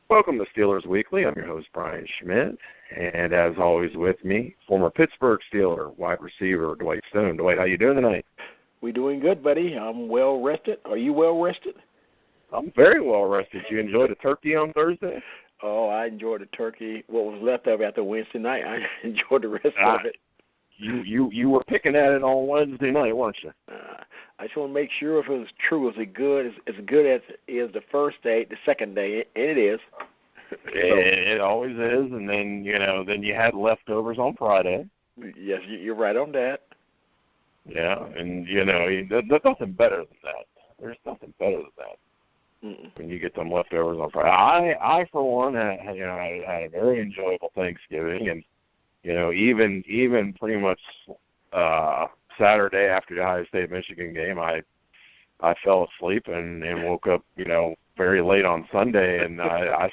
Welcome to Steelers Weekly. I'm your host, Brian Schmidt. And as always with me, former Pittsburgh Steeler wide receiver Dwight Stone. Dwight, how you doing tonight? We doing good, buddy. I'm well rested. Are you well rested? I'm very well rested. You enjoyed the turkey on Thursday? Oh, I enjoyed the turkey. What was left of it after Wednesday night, I enjoyed the rest of it. You were picking at it on Wednesday night, weren't you? I just want to make sure if it was true, was it good? As good as it is the first day, the second day, and it is. It always is, and then you had leftovers on Friday. Yes, you're right on that. Yeah, and there's nothing better than that. There's nothing better than that. Mm-mm. When you get them leftovers on Friday. I for one, had a very enjoyable Thanksgiving, and even pretty much Saturday after the Ohio State-Michigan game, I fell asleep and woke up, very late on Sunday, and I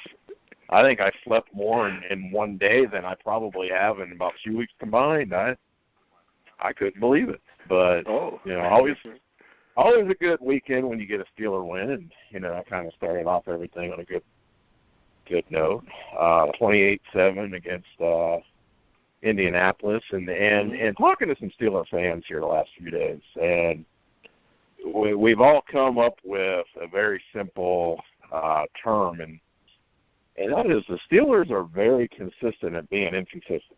think I slept more in one day than I probably have in about 2 weeks combined. I couldn't believe it, but always a good weekend when you get a Steeler win, and I kind of started off everything on a good note. 28-7 against Indianapolis, and talking to some Steeler fans here the last few days, and we've all come up with a very simple term, and that is the Steelers are very consistent at being inconsistent.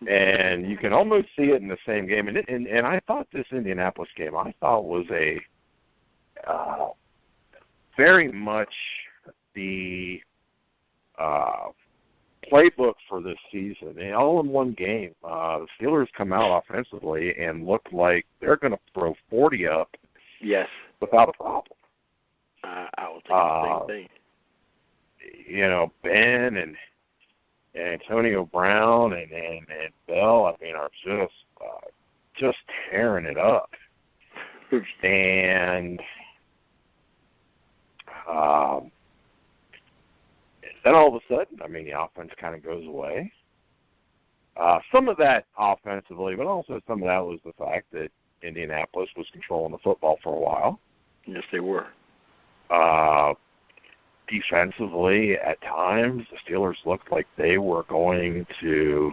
And you can almost see it in the same game. And I thought this Indianapolis game, was a very much the playbook for this season. And all in one game, the Steelers come out offensively and look like they're going to throw 40 up. Yes. Without a problem. I would think the same thing. Ben and Antonio Brown and Bell, are just tearing it up. And then all of a sudden, the offense kind of goes away. Some of that offensively, but also some of that was the fact that Indianapolis was controlling the football for a while. Yes, they were. Defensively, at times, the Steelers looked like they were going to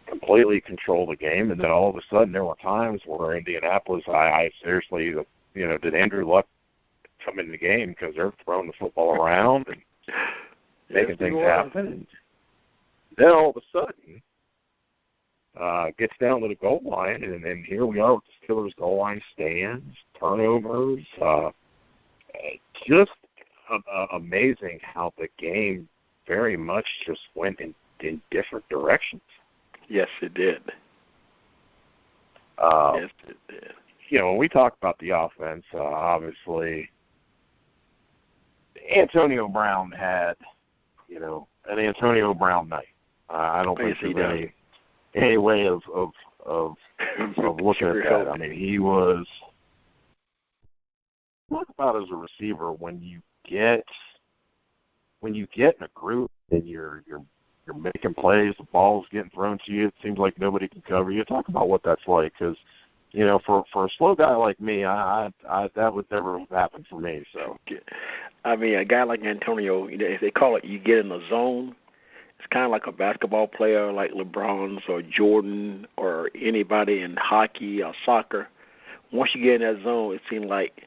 completely control the game, and then all of a sudden there were times where Indianapolis, I seriously, did Andrew Luck come in the game because they're throwing the football around and making things happen. And then all of a sudden, gets down to the goal line, and here we are with the Steelers goal line stands, turnovers, just amazing how the game very much just went in different directions. Yes, it did. Yes, it did. When we talk about the offense, obviously, Antonio Brown had, an Antonio Brown night. I don't think there's any way of looking at that. He was talk about as a receiver when you get in a group and you're making plays, the ball's getting thrown to you, it seems like nobody can cover you. Talk about what that's like, because for a slow guy like me, I that would never happen for me. So, a guy like Antonio, if they call it, you get in the zone. It's kind of like a basketball player like LeBron's or Jordan or anybody in hockey or soccer. Once you get in that zone, it seems like,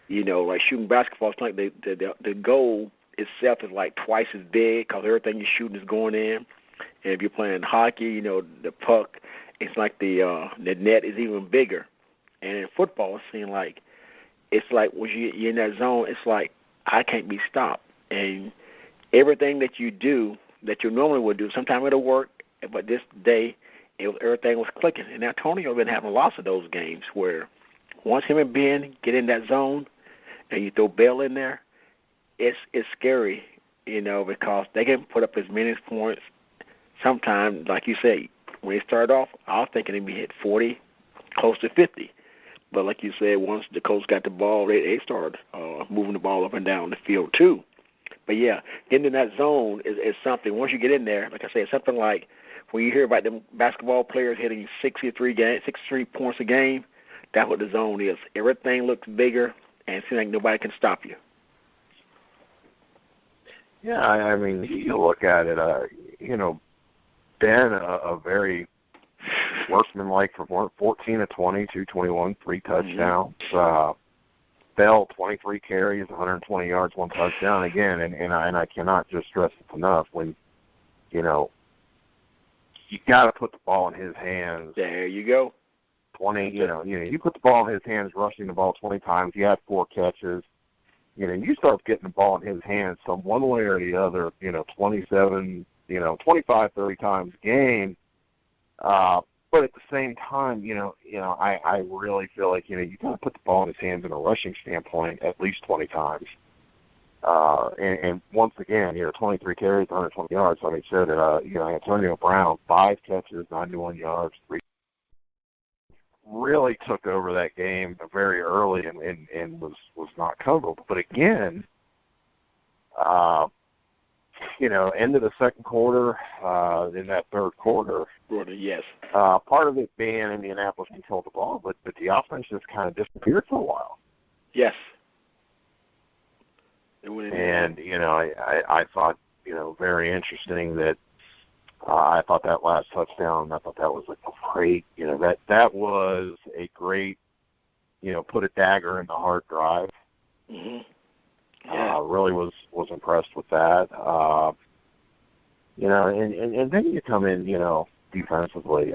like shooting basketball, it's like the goal itself is like twice as big because everything you're shooting is going in. And if you're playing hockey, the puck, it's like the net is even bigger. And in football, it seems like when you're in that zone, it's like I can't be stopped. And everything that you do that you normally would do, sometimes it'll work, but this day everything was clicking. And Antonio been having lots of those games where once him and Ben get in that zone and you throw Bell in there, it's scary, because they can put up as many points. Sometimes, like you say, when they start off, I was thinking they'd be hit 40, close to 50. But like you said, once the Colts got the ball, they started moving the ball up and down the field too. But, yeah, getting in that zone is something. Once you get in there, like I say, it's something like when you hear about them basketball players hitting 63 points a game, that's what the zone is. Everything looks bigger, and it seems like nobody can stop you. Yeah, I mean, you look at it, Ben, a very workmanlike performance, 14 of 20, 221, 3 touchdowns. Bell, 23 carries, 120 yards, 1 touchdown. Again, and I cannot just stress it enough when, you got to put the ball in his hands. There you go. 20, you put the ball in his hands, rushing the ball 20 times. He had 4 catches. You start getting the ball in his hands some one way or the other, 27, 25, 30 times a game. But at the same time, I really feel like, you got to put the ball in his hands in a rushing standpoint at least 20 times. And once again, 23 carries, 120 yards. I mean, showed it, Antonio Brown, 5 catches, 91 yards, 3. Really took over that game very early and was not coverable. But again, end of the second quarter, in that third quarter. Yes. Part of it being Indianapolis controlled the ball, but the offense just kind of disappeared for a while. Yes. And, I thought, very interesting that I thought that last touchdown, I thought that was a great, that was a great, put a dagger in the heart drive. Mm-hmm. Yeah. Really was impressed with that. And then you come in, defensively.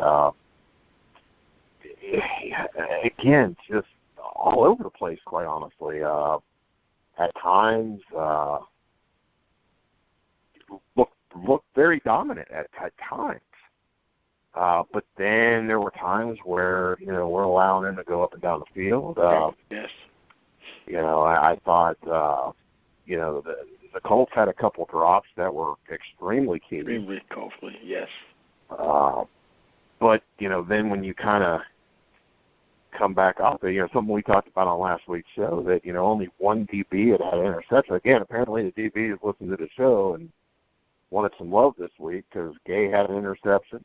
Again, just all over the place, quite honestly. At times, looked very dominant at times. But then there were times where, we're allowing them to go up and down the field. Yes. I thought, the Colts had a couple drops that were extremely key. Extremely costly, yes. But, then when you kind of come back up, something we talked about on last week's show, that, only one DB had an interception. Again, apparently the DBs listened to the show and wanted some love this week because Gay had an interception,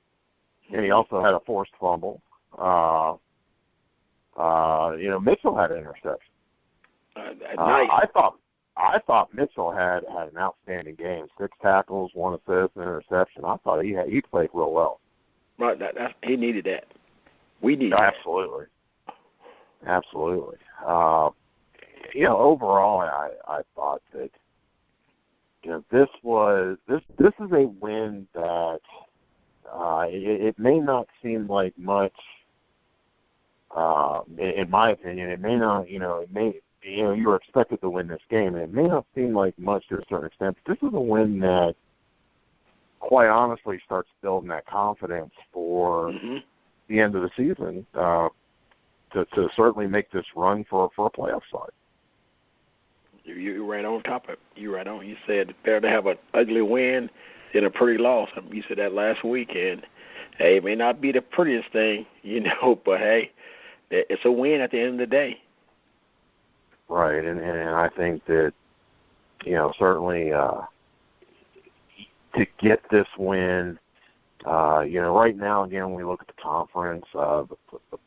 and he also had a forced fumble. Mitchell had an interception. I thought Mitchell had an outstanding game. 6 tackles, 1 assist, an interception. I thought he played real well. Right, he needed that. We needed that. Absolutely. Overall, I thought that this is a win that it may not seem like much. In my opinion, it may not. You were expected to win this game, and it may not seem like much to a certain extent, but this is a win that, quite honestly, starts building that confidence for the end of the season to certainly make this run for a playoff spot. You're right on top of it. You're right on. You said it's better to have an ugly win than a pretty loss. You said that last week, and, hey, it may not be the prettiest thing, but, hey, it's a win at the end of the day. Right, and I think that, certainly to get this win, right now, again, when we look at the conference, the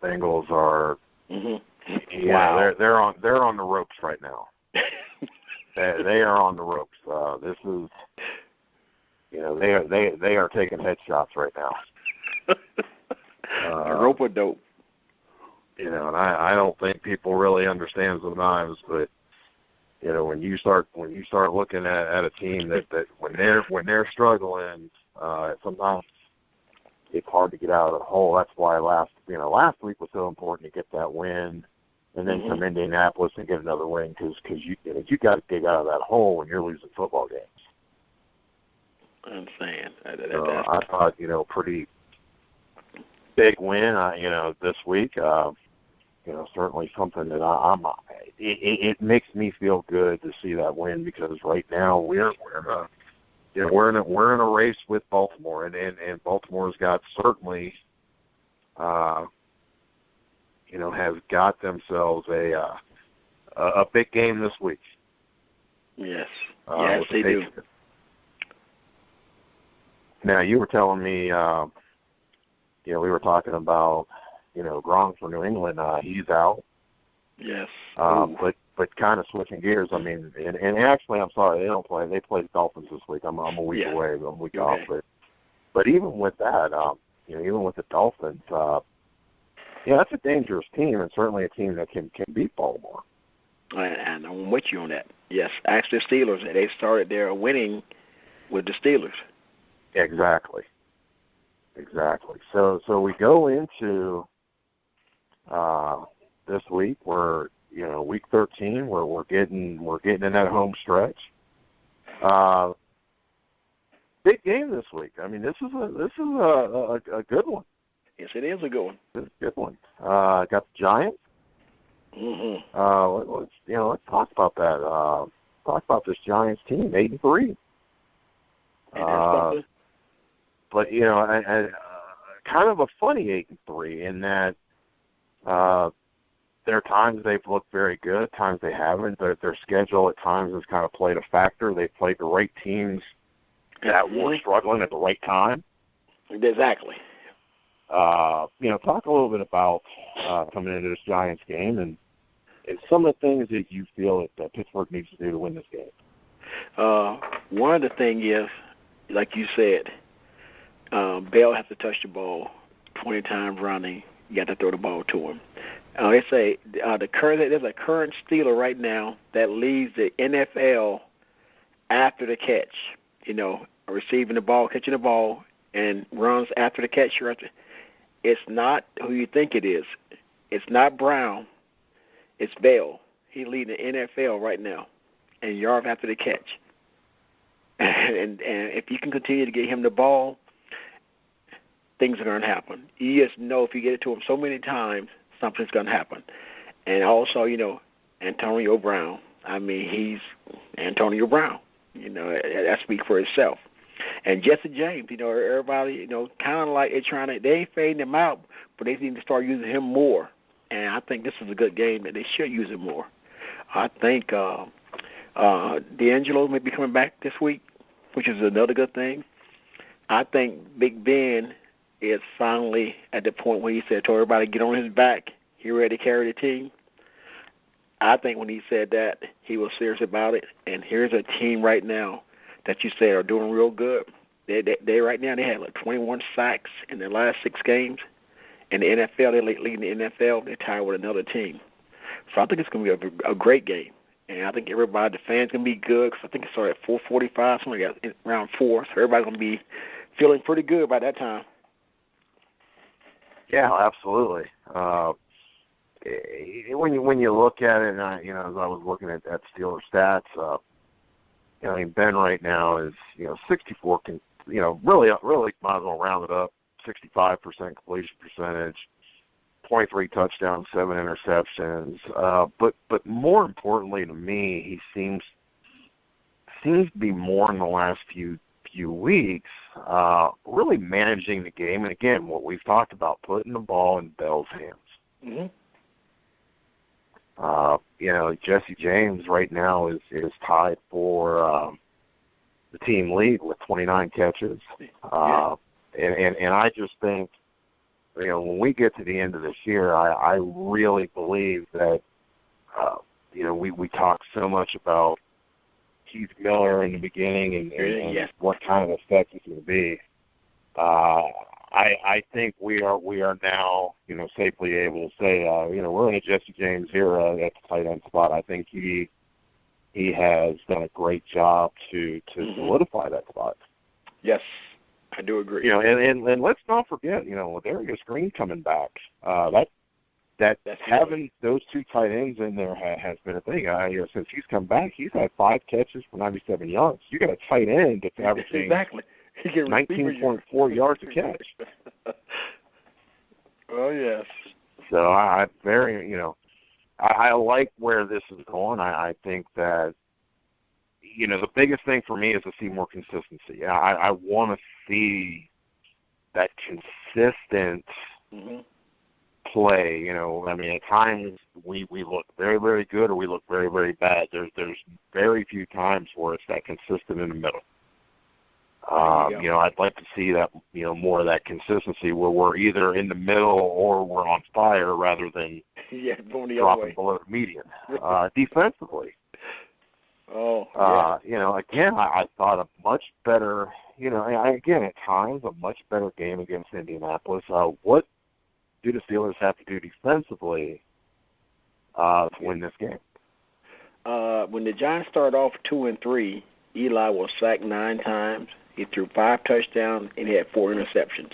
Bengals are, wow. they're on the ropes right now. They are on the ropes. This is, they are taking headshots right now. A rope-a-dope. And I don't think people really understand sometimes, but when you start looking at a team that when they're struggling, sometimes it's hard to get out of the hole. That's why last week was so important to get that win, and then come Indianapolis and get another win because you got to dig out of that hole when you're losing football games. I'm saying. I thought pretty big win. This week. Certainly something that it makes me feel good to see that win because right now we're in a race with Baltimore and Baltimore's got certainly has got themselves a big game this week. Yes. Yes, they do. Now you were telling me we were talking about Gronk for New England, he's out. Yes. But but kind of switching gears. I mean, and actually, I'm sorry, they don't play. They play the Dolphins this week. I'm a week away. I'm a week off. But even with that, even with the Dolphins, that's a dangerous team, and certainly a team that can beat Baltimore. And I'm with you on that. Yes, ask the Steelers. They started their winning with the Steelers. Exactly. So we go into this week. We're week 13. We're getting in that home stretch. Big game this week. I mean, this is a good one. Yes, it is a good one. It's a good one. Got the Giants. Mm-hmm. Let's talk about that. Talk about this Giants team, 8-3. But kind of a funny 8-3 in that there are times they've looked very good, at times they haven't. Their schedule at times has kind of played a factor. They've played the right teams that were struggling at the right time. Exactly. Talk a little bit about coming into this Giants game and some of the things that you feel that Pittsburgh needs to do to win this game. One of the things is, like you said, Bell has to touch the ball 20 times running. You got to throw the ball to him. They say there's a current Steeler right now that leads the NFL after the catch. Receiving the ball, catching the ball, and runs after the catch. It's not who you think it is. It's not Brown. It's Bell. He's leading the NFL right now, and yards after the catch. And if you can continue to get him the ball, things are going to happen. You just know if you get it to him so many times, something's going to happen. And also, Antonio Brown. I mean, he's Antonio Brown. That speaks for itself. And Jesse James, everybody, kind of like they ain't fading him out, but they need to start using him more. And I think this is a good game that they should use him more. I think D'Angelo may be coming back this week, which is another good thing. I think Big Ben is finally at the point where he said to everybody, get on his back. He ready to carry the team. I think when he said that, he was serious about it. And here's a team right now that you said are doing real good. They right now, they had 21 sacks in their last 6 games. In the NFL, they're leading the NFL. They're tied with another team. So I think it's going to be a great game. And I think the fans going to be good because I think it started at 4:45, something like that, around 4. So everybody's going to be feeling pretty good by that time. Yeah, absolutely. When you look at it, and as I was looking at Steelers stats, Ben right now is 64. Really might as well round it up. 65% completion percentage, 23 touchdowns, 7 interceptions. But more importantly to me, he seems to be more in the last few weeks, really managing the game. And again, what we've talked about, putting the ball in Bell's hands. Mm-hmm. Jesse James right now is tied for the team lead with 29 catches. And I just think, when we get to the end of this year, I really believe that, we talked so much about Keith Miller in the beginning and what kind of effect it's going to be. I think we are now, safely able to say, we're going to Jesse James here at the tight end spot. I think he has done a great job to solidify that spot. Yes, I do agree. And let's not forget, with Darius Green coming back, that's having those 2 tight ends in there has been a thing. Since he's come back, he's had 5 catches for 97 yards. You got a tight end that's averaging 19.4 yards a catch. Oh yes. So I like where this is going. I think that the biggest thing for me is to see more consistency. I want to see that consistent play. At times we look very, very good or we look very, very bad. There's very few times where it's that consistent in the middle. I'd like to see that, more of that consistency where we're either in the middle or we're on fire rather than dropping below the median. Defensively, again, I thought a much better, at times a much better game against Indianapolis. What do the Steelers have to do defensively to win this game? When the Giants started off 2-3, Eli was sacked 9 times. He threw 5 touchdowns and he had 4 interceptions.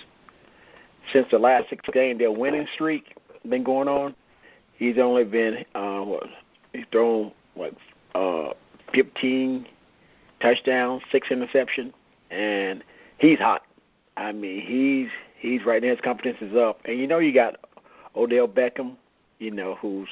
Since the last 6 games, their winning streak been going on. He's only been he's thrown 15 touchdowns, 6 interceptions, and he's hot. I mean, he's right there. His confidence is up, and you got Odell Beckham, who's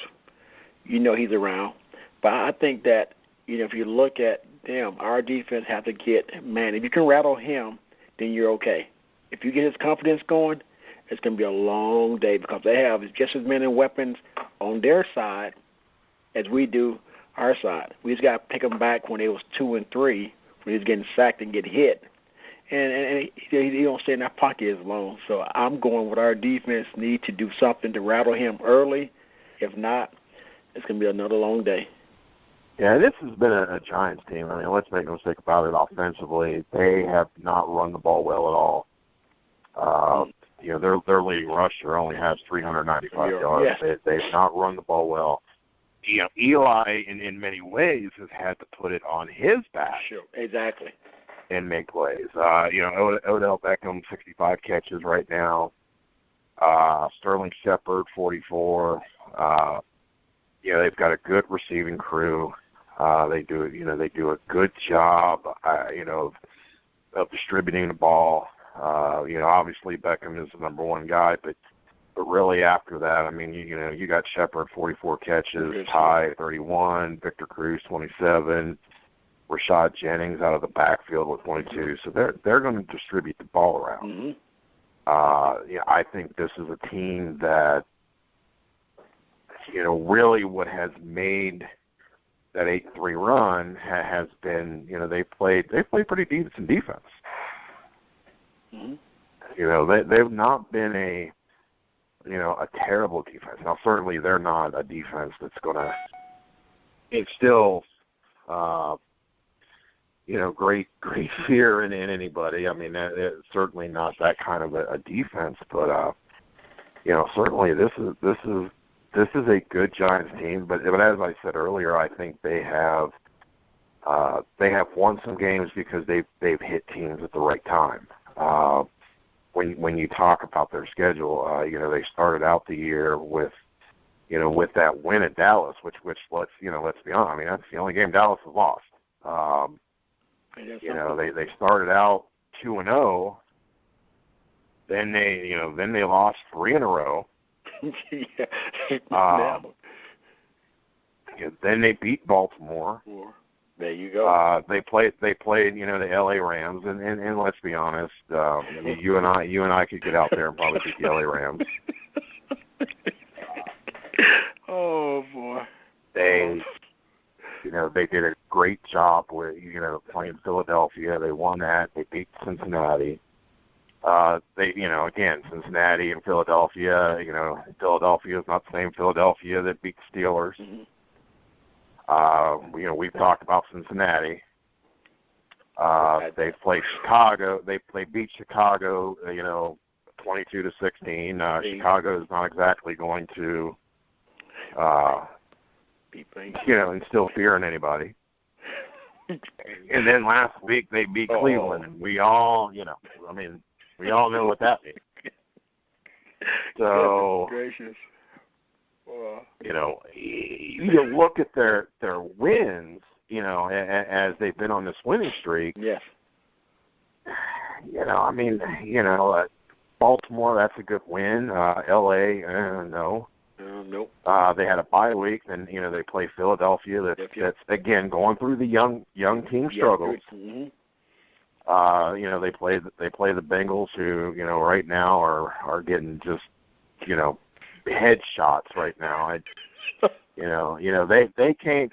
he's around. But I think that if you look at them, our defense have to get, man, if you can rattle him, then you're okay. If you get his confidence going, it's going to be a long day because they have just as many weapons on their side as we do our side. We just got to pick them back when they was 2-3, when he was getting sacked and get hit. And he don't stay in that pocket as long. So I'm going with our defense need to do something to rattle him early. If not, it's going to be another long day. Yeah, this has been a Giants team. I mean, let's make no mistake about it. Offensively, they have not run the ball well at all. Their leading rusher only has 395 yards. Yes. They've not run the ball well. Eli, in many ways, has had to put it on his back. Sure, exactly. And make plays. Odell Beckham, 65 catches right now. Sterling Shepard, 44. They've got a good receiving crew. They do a good job, of distributing the ball. Obviously Beckham is the number one guy, but really after that, I mean, you got Shepard, 44 catches, Ty, 31, Victor Cruz, 27, Rashad Jennings out of the backfield with 22. So they're going to distribute the ball around. Mm-hmm. I think this is a team that, really what has made that 8-3 run has been, they played pretty decent defense. Mm-hmm. They've not been a terrible defense. Now, certainly they're not a defense that's going to instill, great fear in anybody. I mean, it's certainly not that kind of a defense, but, certainly this is a good Giants team. But as I said earlier, I think they have won some games because they've hit teams at the right time. When you talk about their schedule, they started out the year with that win at Dallas, which let's be honest, I mean, that's the only game Dallas has lost. They started out 2-0, then they lost 3 in a row. Then they beat Baltimore. There you go. They played the LA Rams, and let's be honest, you and I could get out there and probably beat the LA Rams. Oh boy. They did a great job with playing Philadelphia. They won that. They beat Cincinnati. Cincinnati and Philadelphia. Philadelphia is not the same Philadelphia that beat the Steelers. Mm-hmm. We've talked about Cincinnati. They played Chicago. They beat Chicago, 22-16. Chicago is not exactly going to, instill fear in anybody. And then last week they beat Cleveland, and we all know what that means. So, gracious. You look at their wins, as they've been on this winning streak. Yes. Baltimore, that's a good win. L.A., no. Nope. They had a bye week, and they play Philadelphia. That's again going through the young team struggles. Mm-hmm. They play the Bengals, who right now are getting just headshots right now. They came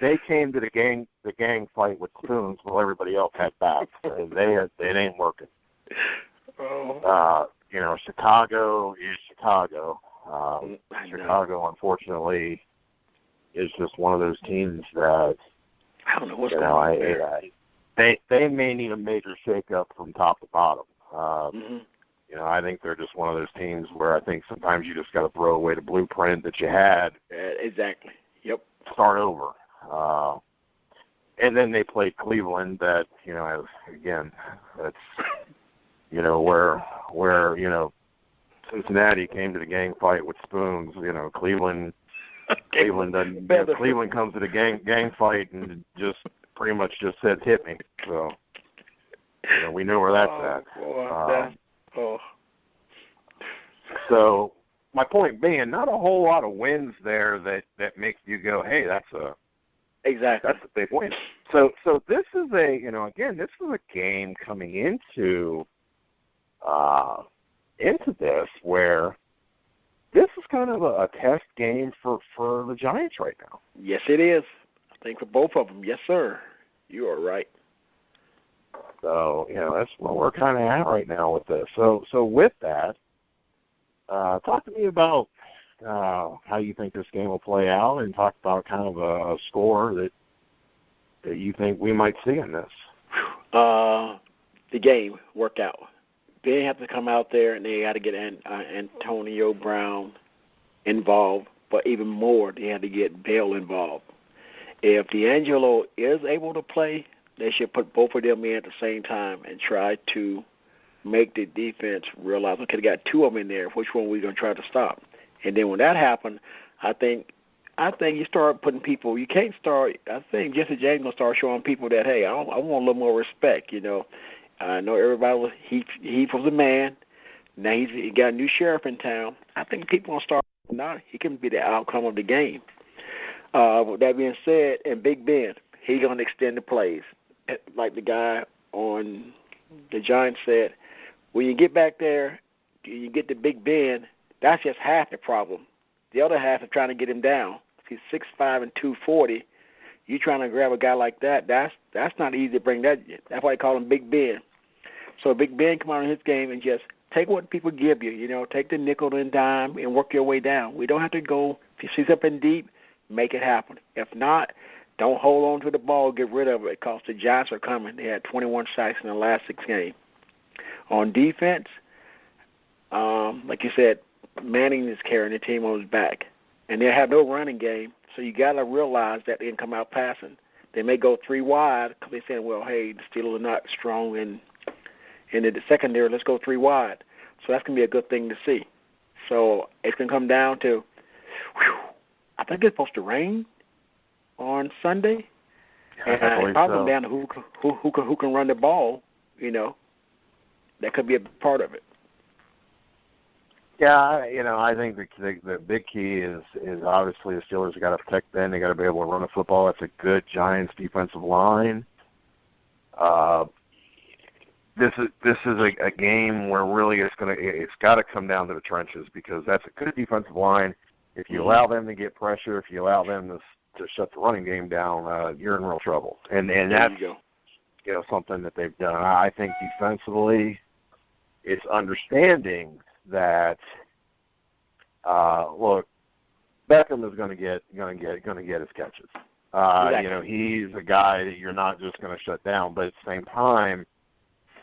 to the the gang fight with spoons while everybody else had bats. It ain't working. Oh. Chicago is Chicago. Chicago, unfortunately, is just one of those teams that I don't know what's going on there. They may need a major shakeup from top to bottom. I think they're just one of those teams where I think sometimes you just got to throw away the blueprint that you had. Exactly. Yep. Start over. And then they played Cleveland. That again, that's where Cincinnati came to the gang fight with spoons. Cleveland comes to the gang fight and just pretty much just said hit me. So we know where that's at. So my point being, not a whole lot of wins there that makes you go, hey, that's a big win. So this is this is a game coming into this where this is kind of a test game for the Giants right now. Yes, it is. I think for both of them. Yes, sir. You are right. So, that's where we're kind of at right now with this. So with that, talk to me about how you think this game will play out, and talk about kind of a score that you think we might see in this. The game workout. They have to come out there and they got to get Antonio Brown involved, but even more, they had to get Bell involved. If D'Angelo is able to play, they should put both of them in at the same time and try to make the defense realize, okay, they got two of them in there. Which one are we going to try to stop? And then when that happens, I think you start putting people. You can't start. I think Jesse James going to start showing people that, hey, I want a little more respect. I know everybody was he was the man. Now he got a new sheriff in town. I think people going to start. Now he can be the outcome of the game. With that being said, and Big Ben, he's going to extend the plays. Like the guy on the Giants said, when you get back there, you get the Big Ben, that's just half the problem. The other half is trying to get him down. If he's 6'5" and 240, you trying to grab a guy like that, that's not easy to bring that. That's why they call him Big Ben. So Big Ben come out in his game and just take what people give you, take the nickel and dime and work your way down. We don't have to go, if he's up in deep, make it happen. If not, don't hold on to the ball, get rid of it, because the Giants are coming. They had 21 sacks in the last 6 games. On defense, like you said, Manning is carrying the team on his back. And they have no running game, so you got to realize that they can come out passing. They may go 3 wide because they're saying, well, hey, the Steelers are not strong in the secondary. Let's go 3 wide. So that's going to be a good thing to see. So it's going to come down to, I think it's supposed to rain on Sunday. And it probably comes down to who can run the ball, That could be a part of it. Yeah, I think the big key is obviously the Steelers have got to protect Ben. They got to be able to run the football. That's a good Giants defensive line. This is a game where really it's got to come down to the trenches, because that's a good defensive line. If you allow them to get pressure, if you allow them to shut the running game down, you're in real trouble. And that's something that they've done. I think defensively, it's understanding that look, Beckham is going to get his catches. Exactly. He's a guy that you're not just going to shut down, but at the same time,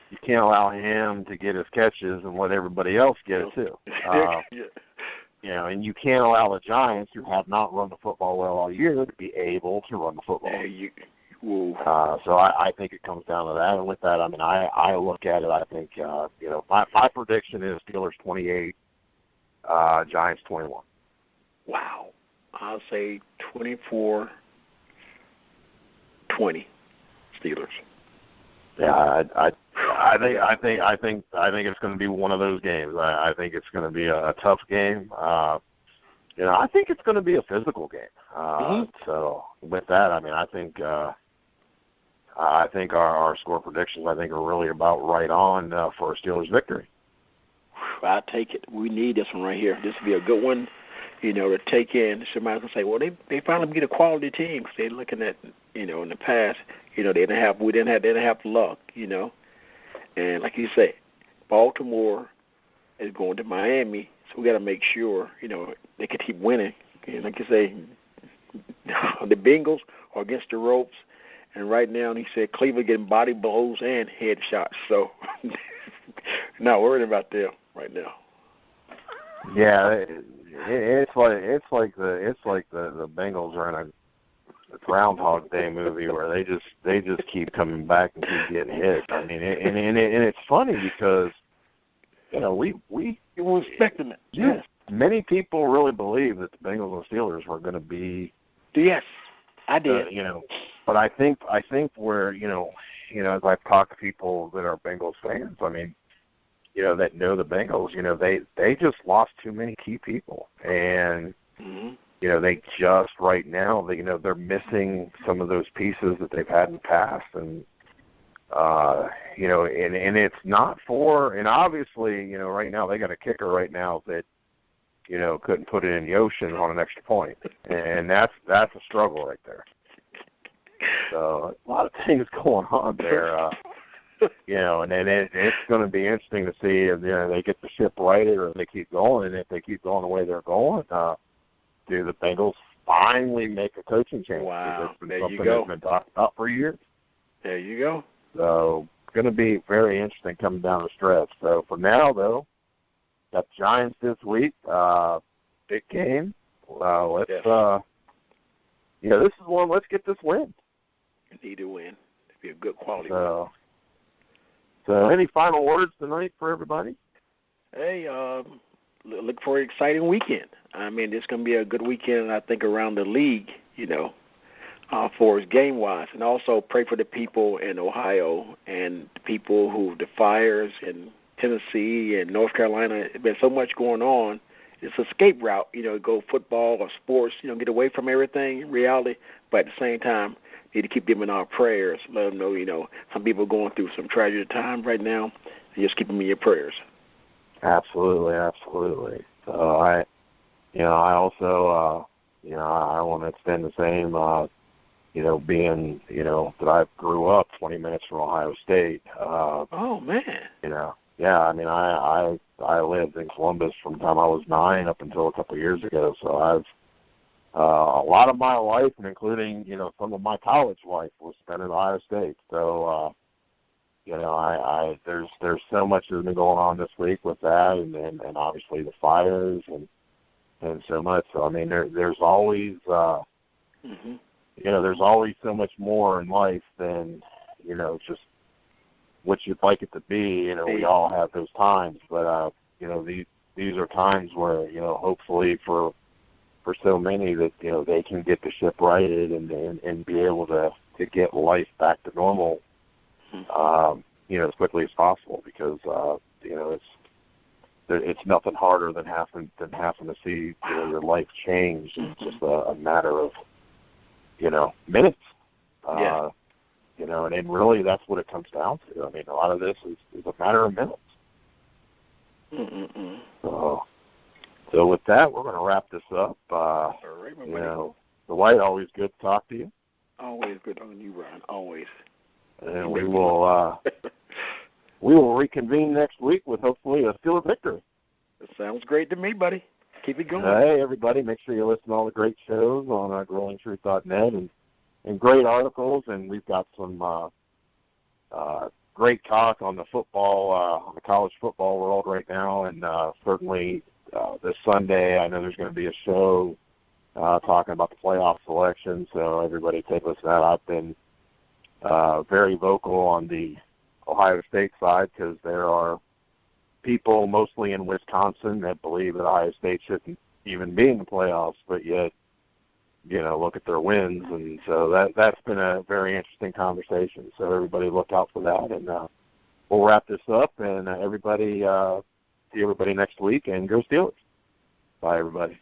you can't allow him to get his catches and let everybody else get it too. And you can't allow the Giants, who have not run the football well all year, to be able to run the football. So I think it comes down to that. And with that, I look at it. I think my prediction is Steelers 28, Giants 21. Wow, I'll say 24-20 Steelers. Yeah, I think it's going to be one of those games. I think it's going to be a tough game. I think it's going to be a physical game. So with that, I think our score predictions are really about right on for a Steelers victory. I take it. We need this one right here. This will be a good one. to take in. Somebody's going to say, well, they finally get a quality team because they're looking at, in the past, they didn't have luck, And like you say, Baltimore is going to Miami, so we got to make sure, they can keep winning. And like you say, the Bengals are against the ropes, and right now he said Cleveland getting body blows and head shots. So not worried about them right now. Yeah, it's like the Bengals are in a Groundhog Day movie where they just keep coming back and keep getting hit. I mean, and it's funny because we were expecting it. Yes, many people really believe that the Bengals and Steelers were going to be. Yes, I did. But I think where as I've talked to people that are Bengals fans, I mean, that know the Bengals, they just lost too many key people, and they just right now they're missing some of those pieces that they've had in the past, and and it's not for, and obviously right now they got a kicker right now that couldn't put it in the ocean on an extra point, and that's a struggle right there. So a lot of things going on there. And then it's going to be interesting to see if they get the ship righted or if they keep going. And if they keep going the way they're going, do the Bengals finally make a coaching change? Wow, it's been there something you go. that's been talked about for years. There you go. So it's going to be very interesting coming down the stretch. So for now, though, got the Giants this week. Big game. Let's this is one. Let's get this win. Need to win. It'd be a good quality win. So any final words tonight for everybody? Hey, look for an exciting weekend. I mean, it's going to be a good weekend, I think, around the league, for game-wise. And also pray for the people in Ohio and the people the fires in Tennessee and North Carolina. There's been so much going on. It's an escape route, go football or sports, get away from everything in reality. But at the same time, need to keep them in our prayers. Let them know, some people are going through some tragic times right now, and just keep them in your prayers. Absolutely. So I also, I want to extend the same, being, that I grew up 20 minutes from Ohio State. Oh man. Yeah. I mean, I lived in Columbus from the time I was 9 up until a couple of years ago. So I've. A lot of my life, and including, some of my college life, was spent at Ohio State. So, there's so much that's been going on this week with that, and obviously the fires and so much. So I mean, there's always, there's always so much more in life than, just what you'd like it to be. We all have those times, but these are times where hopefully for so many that they can get the ship righted and be able to get life back to normal as quickly as possible, because it's nothing harder than having to see your life change. It's just a matter of minutes. And really that's what it comes down to. I mean, a lot of this is a matter of minutes. So with that, we're going to wrap this up. All right, Dwight, always good to talk to you. Always good talking to you, Brian. Always. And we will reconvene next week with hopefully a Steelers victory. That sounds great to me, buddy. Keep it going. Hey, everybody, make sure you listen to all the great shows on growingtruth.net and great articles. And we've got some great talk on the football, on the college football world right now, and certainly this Sunday, I know there's going to be a show talking about the playoff selection, so everybody take a listen to that. I've been very vocal on the Ohio State side because there are people, mostly in Wisconsin, that believe that Ohio State shouldn't even be in the playoffs, but yet, look at their wins. And so that's been a very interesting conversation. So everybody look out for that, and we'll wrap this up, and everybody see everybody next week, and go Steelers. Bye, everybody.